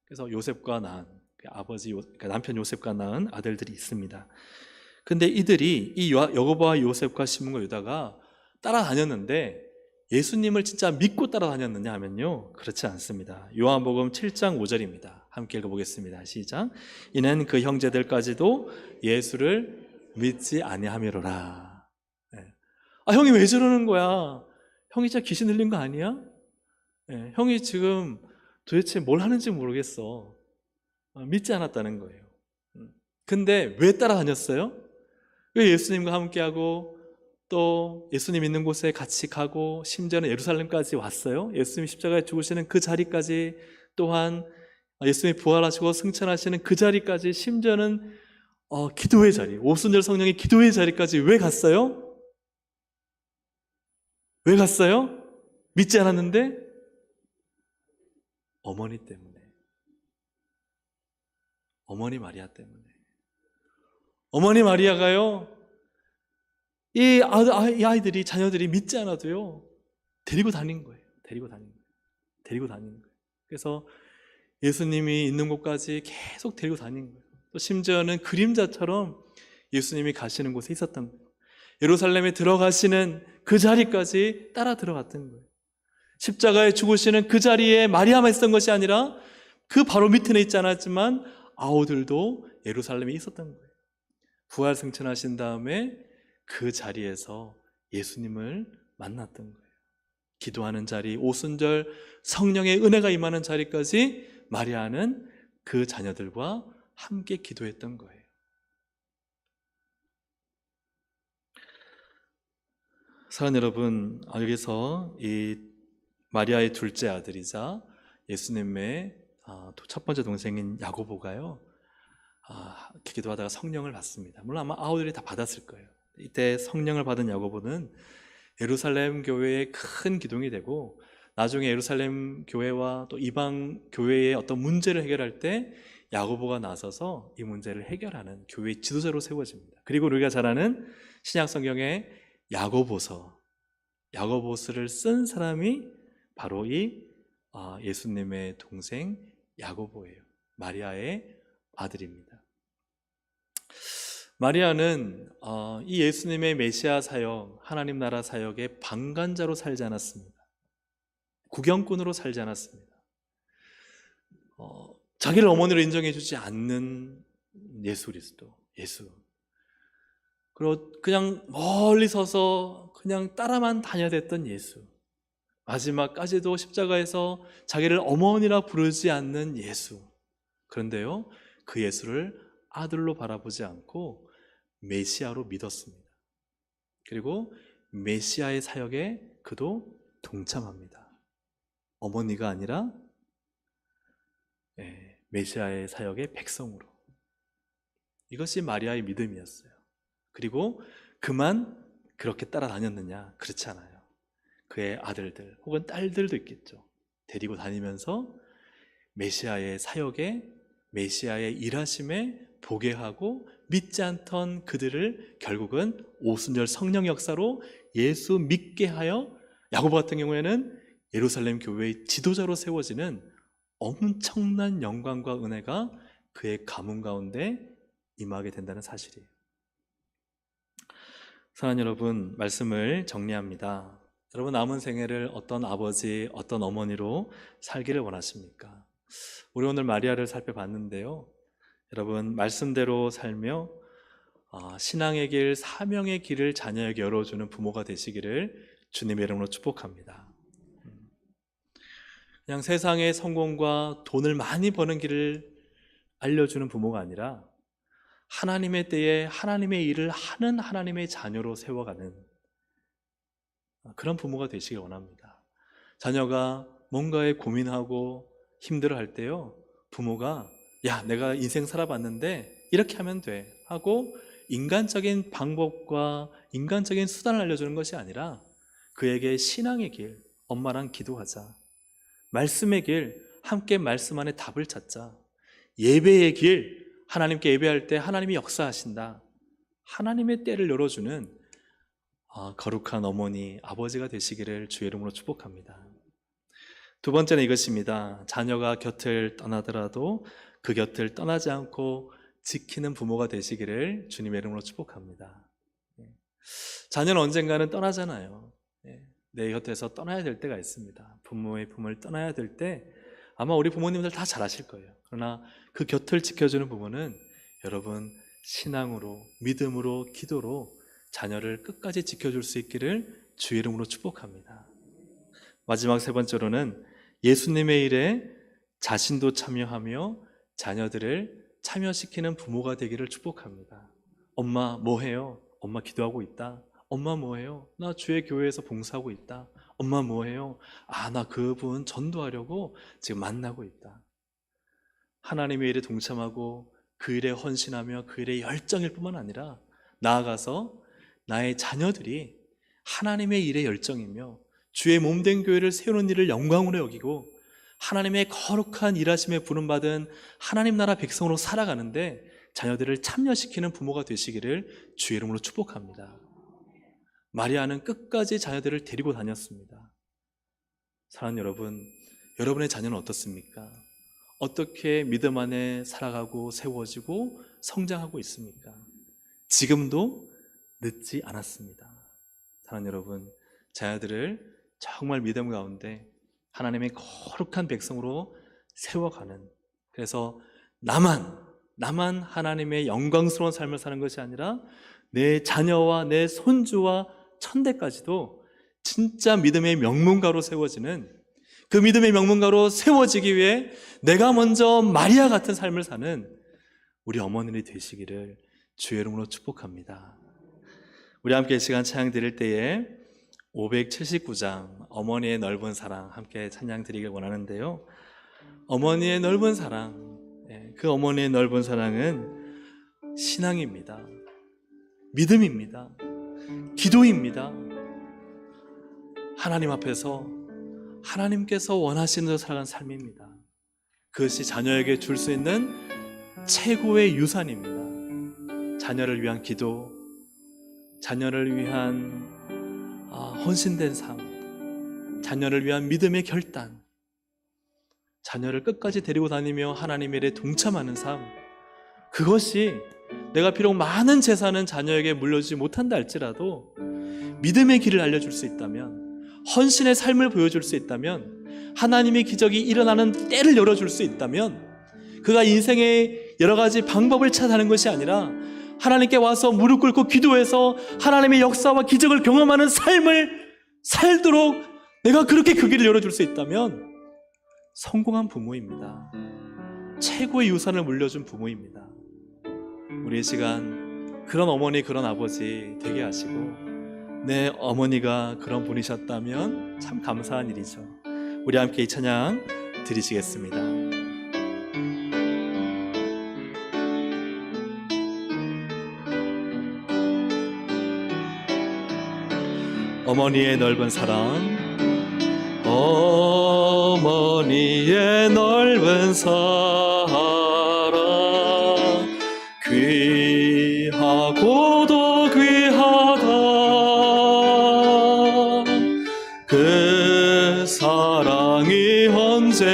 그래서 요셉과 낳은 그러니까 남편 요셉과 낳은 아들들이 있습니다. 근데 이들이 이 야고보와 요셉과 시몬과 유다가 따라다녔는데 예수님을 진짜 믿고 따라다녔느냐 하면요, 그렇지 않습니다. 요한복음 7장 5절입니다. 함께 읽어보겠습니다. 시작. 이는 그 형제들까지도 예수를 믿지 아니하미로라. 형이 왜 저러는 거야? 형이 진짜 귀신 들린 거 아니야? 형이 지금 도대체 뭘 하는지 모르겠어. 믿지 않았다는 거예요. 근데 왜 따라다녔어요? 왜 예수님과 함께하고 또 예수님 있는 곳에 같이 가고 심지어는 예루살렘까지 왔어요? 예수님이 십자가에 죽으시는 그 자리까지, 또한 예수님이 부활하시고 승천하시는 그 자리까지, 심지어는 기도의 자리, 오순절 성령의 기도의 자리까지 왜 갔어요? 왜 갔어요? 믿지 않았는데? 어머니 때문에. 어머니 마리아 때문에. 어머니 마리아가요, 이 아이들이, 자녀들이 믿지 않아도요, 데리고 다닌 거예요. 데리고 다닌 거예요. 그래서 예수님이 있는 곳까지 계속 데리고 다닌 거예요. 또 심지어는 그림자처럼 예수님이 가시는 곳에 있었던 거예요. 예루살렘에 들어가시는 그 자리까지 따라 들어갔던 거예요. 십자가에 죽으시는 그 자리에 마리아만 있었던 것이 아니라 그 바로 밑에 있지 않았지만 아우들도 예루살렘에 있었던 거예요. 부활 승천하신 다음에 그 자리에서 예수님을 만났던 거예요. 기도하는 자리, 오순절 성령의 은혜가 임하는 자리까지 마리아는 그 자녀들과 함께 기도했던 거예요. 사랑하는 여러분, 여기서 이 마리아의 둘째 아들이자 예수님의 첫 번째 동생인 야고보가요, 기도하다가 성령을 받습니다. 물론 아마 아우들이 다 받았을 거예요. 이때 성령을 받은 야고보는 예루살렘 교회의 큰 기둥이 되고 나중에 예루살렘 교회와 또 이방 교회의 어떤 문제를 해결할 때 야고보가 나서서 이 문제를 해결하는 교회의 지도자로 세워집니다. 그리고 우리가 잘 아는 신약 성경의 야고보서를 쓴 사람이 바로 이 예수님의 동생 야고보예요. 마리아의 아들입니다. 마리아는 이 예수님의 메시아 사역, 하나님 나라 사역의 방관자로 살지 않았습니다. 구경꾼으로 살지 않았습니다. 자기를 어머니로 인정해 주지 않는 예수 그리스도, 예수. 그리고 그냥 멀리 서서 그냥 따라만 다녀댔던 예수. 마지막까지도 십자가에서 자기를 어머니라 부르지 않는 예수. 그런데요, 그 예수를 아들로 바라보지 않고 메시아로 믿었습니다. 그리고 메시아의 사역에 그도 동참합니다. 어머니가 아니라 메시아의 사역의 백성으로. 이것이 마리아의 믿음이었어요. 그리고 그만 그렇게 따라다녔느냐? 그렇지 않아요. 그의 아들들 혹은 딸들도 있겠죠. 데리고 다니면서 메시아의 사역에, 메시아의 일하심에 보게 하고 믿지 않던 그들을 결국은 오순절 성령 역사로 예수 믿게 하여 야고보 같은 경우에는 예루살렘 교회의 지도자로 세워지는 엄청난 영광과 은혜가 그의 가문 가운데 임하게 된다는 사실이에요. 사랑하는 여러분, 말씀을 정리합니다. 여러분, 남은 생애를 어떤 아버지, 어떤 어머니로 살기를 원하십니까? 우리 오늘 마리아를 살펴봤는데요, 여러분, 말씀대로 살며 신앙의 길, 사명의 길을 자녀에게 열어주는 부모가 되시기를 주님의 이름으로 축복합니다. 그냥 세상의 성공과 돈을 많이 버는 길을 알려주는 부모가 아니라 하나님의 때에 하나님의 일을 하는 하나님의 자녀로 세워가는 그런 부모가 되시길 원합니다. 자녀가 뭔가에 고민하고 힘들어할 때요, 부모가 야, 내가 인생 살아봤는데 이렇게 하면 돼 하고 인간적인 방법과 인간적인 수단을 알려주는 것이 아니라 그에게 신앙의 길, 엄마랑 기도하자, 말씀의 길, 함께 말씀 안에 답을 찾자, 예배의 길, 하나님께 예배할 때 하나님이 역사하신다, 하나님의 때를 열어주는 거룩한 어머니, 아버지가 되시기를 주의 이름으로 축복합니다. 두 번째는 이것입니다. 자녀가 곁을 떠나더라도 그 곁을 떠나지 않고 지키는 부모가 되시기를 주님의 이름으로 축복합니다. 자녀는 언젠가는 떠나잖아요. 내 곁에서 떠나야 될 때가 있습니다. 부모의 품을 떠나야 될 때 아마 우리 부모님들 다 잘 아실 거예요. 그러나 그 곁을 지켜주는 부모는 여러분 신앙으로, 믿음으로, 기도로 자녀를 끝까지 지켜줄 수 있기를 주의 이름으로 축복합니다. 마지막 세 번째로는 예수님의 일에 자신도 참여하며 자녀들을 참여시키는 부모가 되기를 축복합니다. 엄마 뭐 해요? 엄마 기도하고 있다. 엄마 뭐 해요? 나 주의 교회에서 봉사하고 있다. 엄마 뭐 해요? 나 그분 전도하려고 지금 만나고 있다. 하나님의 일에 동참하고 그 일에 헌신하며 그 일에 열정일 뿐만 아니라 나아가서 나의 자녀들이 하나님의 일에 열정이며 주의 몸된 교회를 세우는 일을 영광으로 여기고 하나님의 거룩한 일하심에 부름받은 하나님 나라 백성으로 살아가는데 자녀들을 참여시키는 부모가 되시기를 주의 이름으로 축복합니다. 마리아는 끝까지 자녀들을 데리고 다녔습니다. 사랑하는 여러분, 여러분의 자녀는 어떻습니까? 어떻게 믿음 안에 살아가고 세워지고 성장하고 있습니까? 지금도 늦지 않았습니다. 사랑하는 여러분, 자녀들을 정말 믿음 가운데 하나님의 거룩한 백성으로 세워가는, 그래서 나만 하나님의 영광스러운 삶을 사는 것이 아니라 내 자녀와 내 손주와 천대까지도 진짜 믿음의 명문가로 세워지는, 그 믿음의 명문가로 세워지기 위해 내가 먼저 마리아 같은 삶을 사는 우리 어머니들이 되시기를 주의 이름으로 축복합니다. 우리 함께 이 시간 찬양 드릴 때에 579장 어머니의 넓은 사랑 함께 찬양 드리길 원하는데요, 어머니의 넓은 사랑, 그 어머니의 넓은 사랑은 신앙입니다. 믿음입니다. 기도입니다. 하나님 앞에서 하나님께서 원하시는 대로 살아가는 삶입니다. 그것이 자녀에게 줄 수 있는 최고의 유산입니다. 자녀를 위한 기도, 자녀를 위한 헌신된 삶, 자녀를 위한 믿음의 결단, 자녀를 끝까지 데리고 다니며 하나님의 일에 동참하는 삶, 그것이 내가 비록 많은 재산은 자녀에게 물려주지 못한다 할지라도 믿음의 길을 알려줄 수 있다면, 헌신의 삶을 보여줄 수 있다면, 하나님의 기적이 일어나는 때를 열어줄 수 있다면, 그가 인생의 여러 가지 방법을 찾아가는 것이 아니라 하나님께 와서 무릎 꿇고 기도해서 하나님의 역사와 기적을 경험하는 삶을 살도록 내가 그렇게 그 길을 열어줄 수 있다면 성공한 부모입니다. 최고의 유산을 물려준 부모입니다. 우리 이 시간 그런 어머니, 그런 아버지 되게 하시고, 내 어머니가 그런 분이셨다면 참 감사한 일이죠. 우리 함께 이 찬양 드리시겠습니다. 어머니의 넓은 사랑, 어머니의 넓은 사랑, 귀하고도 귀하다. 그 사랑이 언제든지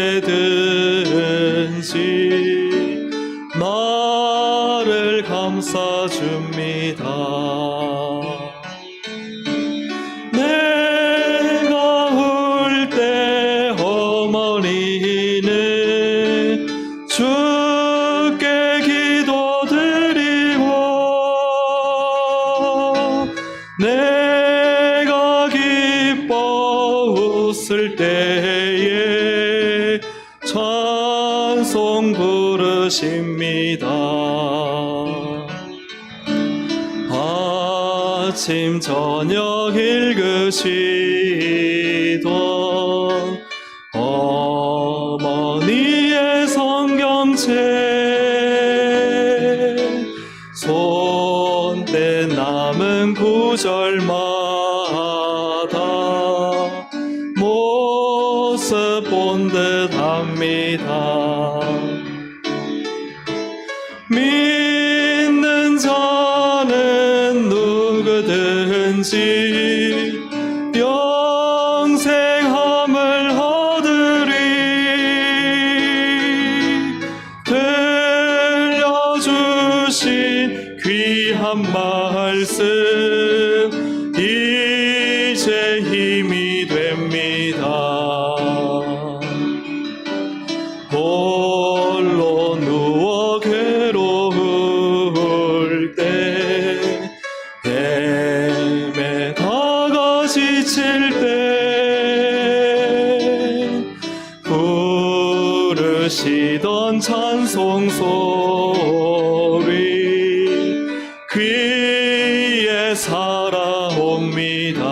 나를 감싸줍니다. 주께 기도드리고 내가 기뻐 웃을 때에 찬송 부르십니다. 아침 저녁 읽으시던 어머니의 성경책, 손때 남은 구절마다 모습 본 듯합니다. 믿는 자는 누구든지 영생함을 얻으리. 들려주신 귀한 말씀 이제 힘이 됩니다. 홀로 누워 괴로울 때, 헤매다가 지칠 때, 부르시던 찬송 소리 귀에 살아옵니다.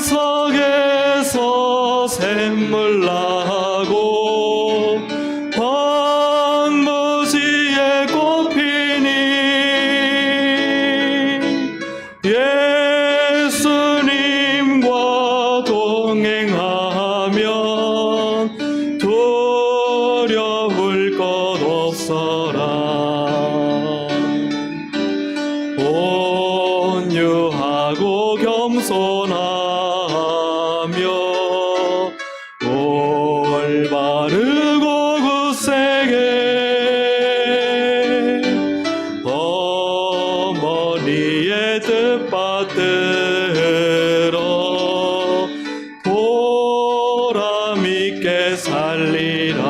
반석에서 샘물 나고 황무지에 꽃 피니 예수님과 동행하면 두려울 것 없어라. 온유하고 겸손하며 올바르고 굳세게 어머니의 뜻 받들어 보람 있게 살리라.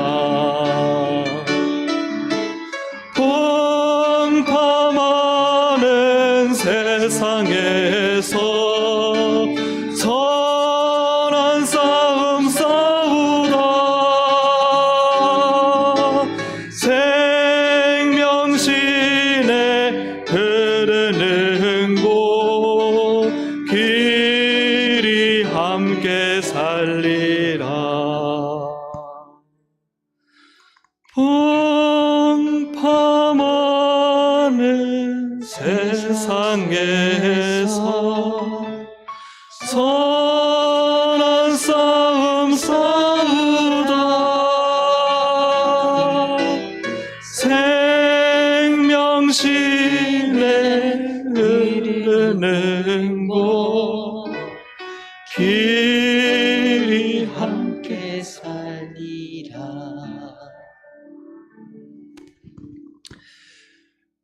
풍파많은 세상에서 선한 싸움 싸우다 생명신에 흐르는 곳 길이 함께 살리라. 풍파많은 세상에서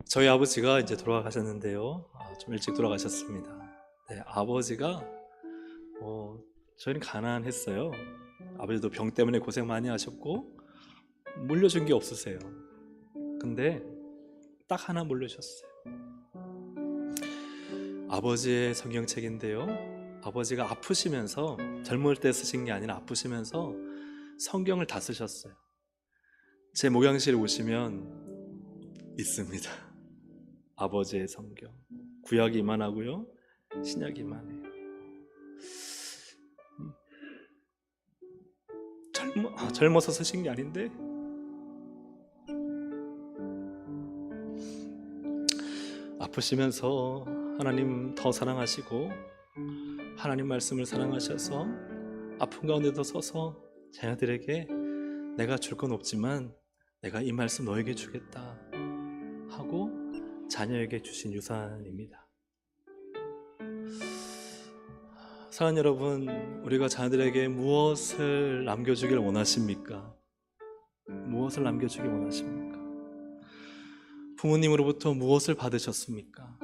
저희 아버지가 이제 돌아가셨는데요. 좀 일찍 돌아가셨습니다. 네, 아버지가 저희는 가난했어요. 아버지도 병 때문에 고생 많이 하셨고 물려준 게 없으세요. 근데 딱 하나 물려주셨어요. 아버지의 성경책인데요. 아버지가 아프시면서, 젊을 때 쓰신 게 아니라 아프시면서 성경을 다 쓰셨어요. 제 목양실에 오시면 있습니다. 아버지의 성경. 구약이 이만하고요, 신약이 이만해요. 젊어서 쓰신 게 아닌데 아프시면서 하나님 더 사랑하시고 하나님 말씀을 사랑하셔서 아픈 가운데도 서서 자녀들에게 내가 줄 건 없지만 내가 이 말씀 너에게 주겠다 하고 자녀에게 주신 유산입니다. 사랑하는 여러분, 우리가 자녀들에게 무엇을 남겨주길 원하십니까? 무엇을 남겨주길 원하십니까? 부모님으로부터 무엇을 받으셨습니까?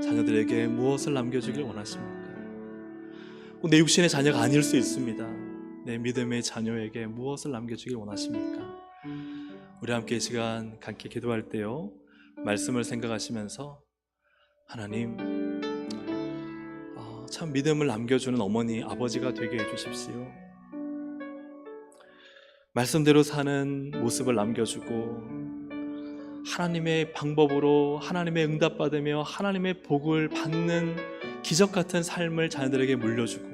자녀들에게 무엇을 남겨주길 원하십니까? 내 육신의 자녀가 아닐 수 있습니다. 내 믿음의 자녀에게 무엇을 남겨주길 원하십니까? 우리 함께 이 시간 함께 기도할 때요, 말씀을 생각하시면서 하나님, 참 믿음을 남겨주는 어머니, 아버지가 되게 해주십시오. 말씀대로 사는 모습을 남겨주고 하나님의 방법으로 하나님의 응답받으며 하나님의 복을 받는 기적같은 삶을 자녀들에게 물려주고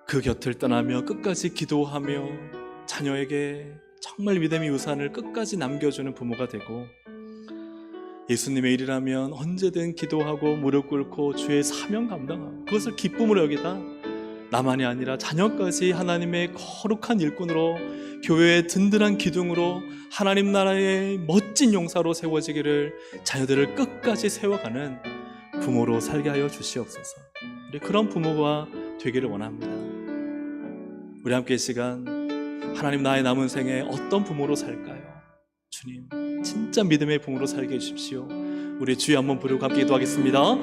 그 곁을 떠나며 끝까지 기도하며 자녀에게 정말 믿음의 유산을 끝까지 남겨주는 부모가 되고, 예수님의 일이라면 언제든 기도하고 무릎 꿇고 주의 사명 감당하고 그것을 기쁨으로 여기다 나만이 아니라 자녀까지 하나님의 거룩한 일꾼으로, 교회의 든든한 기둥으로, 하나님 나라의 멋진 용사로 세워지기를, 자녀들을 끝까지 세워가는 부모로 살게 하여 주시옵소서. 우리 그런 부모가 되기를 원합니다. 우리 함께 이 시간, 하나님, 나의 남은 생에 어떤 부모로 살까요? 주님, 진짜 믿음의 부모로 살게 해주십시오. 우리 주여 한번 부르고 함께 기도하겠습니다.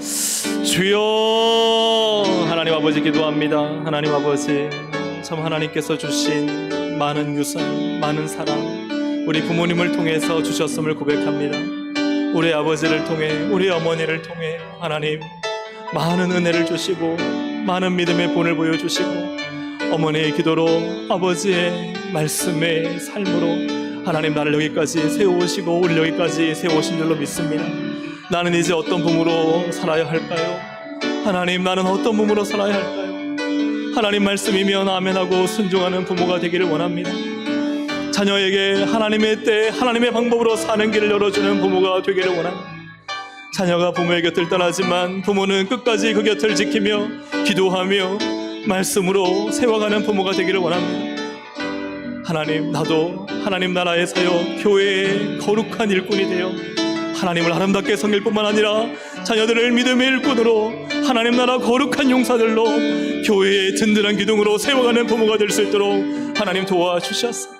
주여, 하나님 아버지 기도합니다. 하나님 아버지, 참 하나님께서 주신 많은 유산, 많은 사랑, 우리 부모님을 통해서 주셨음을 고백합니다. 우리 아버지를 통해, 우리 어머니를 통해 하나님 많은 은혜를 주시고 많은 믿음의 본을 보여주시고, 어머니의 기도로, 아버지의 말씀의 삶으로 하나님 나를 여기까지 세우시고 우리 여기까지 세우신 줄로 믿습니다. 나는 이제 어떤 부모로 살아야 할까요? 하나님, 나는 어떤 부모로 살아야 할까요? 하나님 말씀이면 아멘하고 순종하는 부모가 되기를 원합니다. 자녀에게 하나님의 때 하나님의 방법으로 사는 길을 열어주는 부모가 되기를 원합니다. 자녀가 부모의 곁을 떠나지만 부모는 끝까지 그 곁을 지키며 기도하며 말씀으로 세워가는 부모가 되기를 원합니다. 하나님, 나도 하나님 나라의 사역, 교회의 거룩한 일꾼이 되어 하나님을 아름답게 섬길 뿐만 아니라 자녀들을 믿음의 일꾼으로, 하나님 나라 거룩한 용사들로, 교회의 든든한 기둥으로 세워가는 부모가 될 수 있도록 하나님 도와주셨어.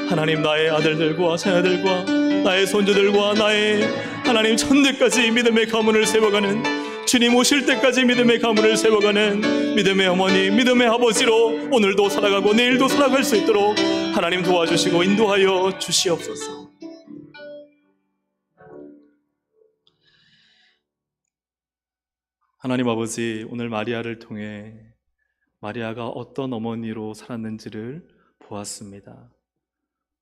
하나님, 나의 아들들과 자녀들과 나의 손주들과 나의 하나님 천대까지 믿음의 가문을 세워가는, 주님 오실 때까지 믿음의 가문을 세워가는 믿음의 어머니, 믿음의 아버지로 오늘도 살아가고 내일도 살아갈 수 있도록 하나님 도와주시고 인도하여 주시옵소서. 하나님 아버지, 오늘 마리아를 통해 마리아가 어떤 어머니로 살았는지를 보았습니다.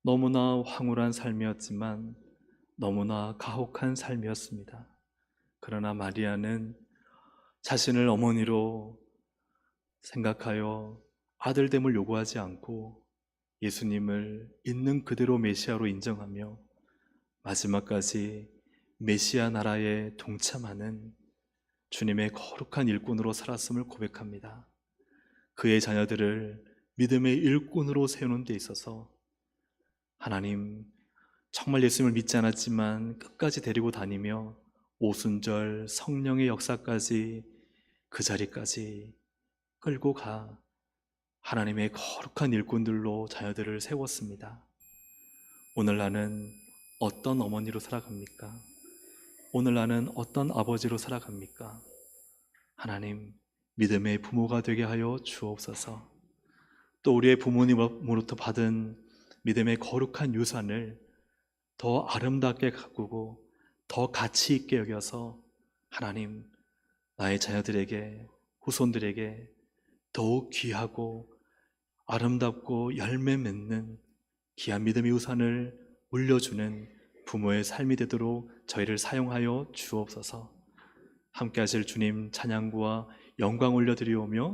너무나 황홀한 삶이었지만 너무나 가혹한 삶이었습니다. 그러나 마리아는 자신을 어머니로 생각하여 아들됨을 요구하지 않고 예수님을 있는 그대로 메시아로 인정하며 마지막까지 메시아 나라에 동참하는 주님의 거룩한 일꾼으로 살았음을 고백합니다. 그의 자녀들을 믿음의 일꾼으로 세우는 데 있어서 하나님, 정말 예수님을 믿지 않았지만 끝까지 데리고 다니며 오순절 성령의 역사까지 그 자리까지 끌고 가 하나님의 거룩한 일꾼들로 자녀들을 세웠습니다. 오늘 나는 어떤 어머니로 살아갑니까? 오늘 나는 어떤 아버지로 살아갑니까? 하나님, 믿음의 부모가 되게 하여 주옵소서. 또 우리의 부모님으로부터 받은 믿음의 거룩한 유산을 더 아름답게 가꾸고 더 가치 있게 여겨서 하나님, 나의 자녀들에게, 후손들에게 더욱 귀하고 아름답고 열매 맺는 귀한 믿음의 유산을 물려주는 부모의 삶이 되도록 저희를 사용하여 주옵소서. 함께 하실 주님 찬양과 영광 올려드리오며